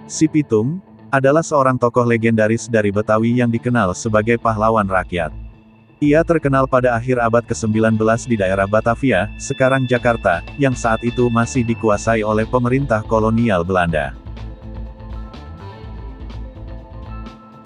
Si Pitung adalah seorang tokoh legendaris dari Betawi yang dikenal sebagai pahlawan rakyat. Ia terkenal pada akhir abad ke-19 di daerah Batavia, sekarang Jakarta, yang saat itu masih dikuasai oleh pemerintah kolonial Belanda.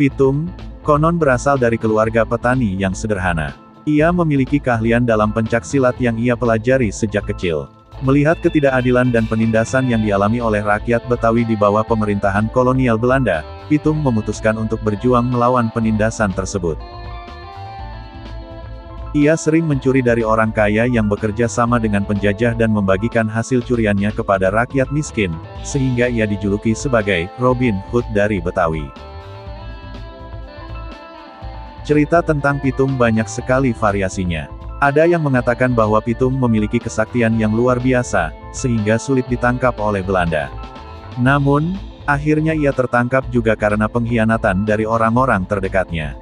Pitung konon berasal dari keluarga petani yang sederhana. Ia memiliki keahlian dalam pencaksilat yang ia pelajari sejak kecil. Melihat ketidakadilan dan penindasan yang dialami oleh rakyat Betawi di bawah pemerintahan kolonial Belanda, Pitung memutuskan untuk berjuang melawan penindasan tersebut. Ia sering mencuri dari orang kaya yang bekerja sama dengan penjajah dan membagikan hasil curiannya kepada rakyat miskin, sehingga ia dijuluki sebagai Robin Hood dari Betawi. Cerita tentang Pitung banyak sekali variasinya. Ada yang mengatakan bahwa Pitung memiliki kesaktian yang luar biasa, sehingga sulit ditangkap oleh Belanda. Namun, akhirnya ia tertangkap juga karena pengkhianatan dari orang-orang terdekatnya.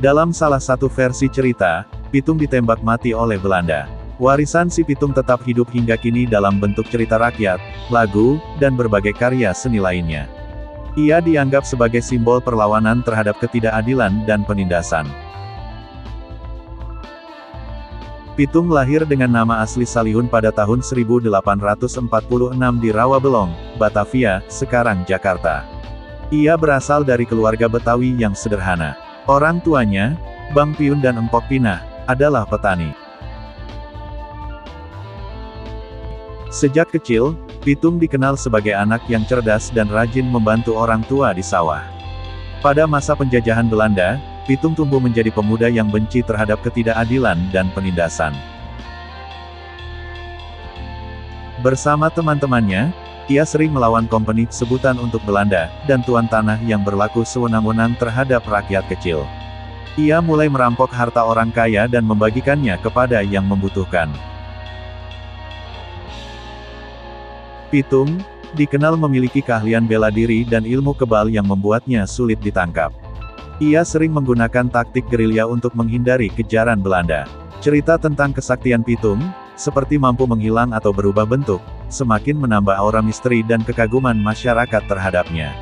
Dalam salah satu versi cerita, Pitung ditembak mati oleh Belanda. Warisan si Pitung tetap hidup hingga kini dalam bentuk cerita rakyat, lagu, dan berbagai karya seni lainnya. Ia dianggap sebagai simbol perlawanan terhadap ketidakadilan dan penindasan. Pitung lahir dengan nama asli Salihun pada tahun 1846 di Rawabelong, Batavia, sekarang Jakarta. Ia berasal dari keluarga Betawi yang sederhana. Orang tuanya, Bang Piun dan Empok Pinah, adalah petani. Sejak kecil, Pitung dikenal sebagai anak yang cerdas dan rajin membantu orang tua di sawah. Pada masa penjajahan Belanda, Pitung tumbuh menjadi pemuda yang benci terhadap ketidakadilan dan penindasan. Bersama teman-temannya, ia sering melawan kompeni sebutan untuk Belanda, dan tuan tanah yang berlaku sewenang-wenang terhadap rakyat kecil. Ia mulai merampok harta orang kaya dan membagikannya kepada yang membutuhkan. Pitung dikenal memiliki keahlian bela diri dan ilmu kebal yang membuatnya sulit ditangkap. Ia sering menggunakan taktik gerilya untuk menghindari kejaran Belanda. Cerita tentang kesaktian Pitung, seperti mampu menghilang atau berubah bentuk, semakin menambah aura misteri dan kekaguman masyarakat terhadapnya.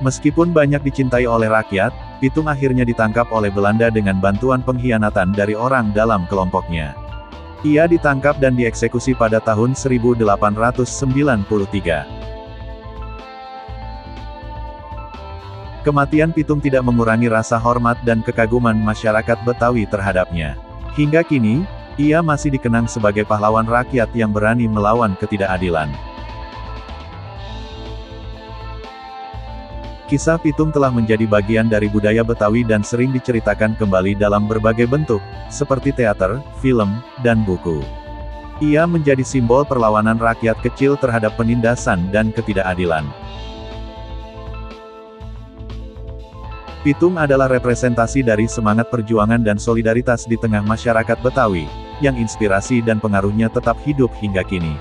Meskipun banyak dicintai oleh rakyat, Pitung akhirnya ditangkap oleh Belanda dengan bantuan pengkhianatan dari orang dalam kelompoknya. Ia ditangkap dan dieksekusi pada tahun 1893. Kematian Pitung tidak mengurangi rasa hormat dan kekaguman masyarakat Betawi terhadapnya. Hingga kini, ia masih dikenang sebagai pahlawan rakyat yang berani melawan ketidakadilan. Kisah Pitung telah menjadi bagian dari budaya Betawi dan sering diceritakan kembali dalam berbagai bentuk, seperti teater, film, dan buku. Ia menjadi simbol perlawanan rakyat kecil terhadap penindasan dan ketidakadilan. Pitung adalah representasi dari semangat perjuangan dan solidaritas di tengah masyarakat Betawi, yang inspirasi dan pengaruhnya tetap hidup hingga kini.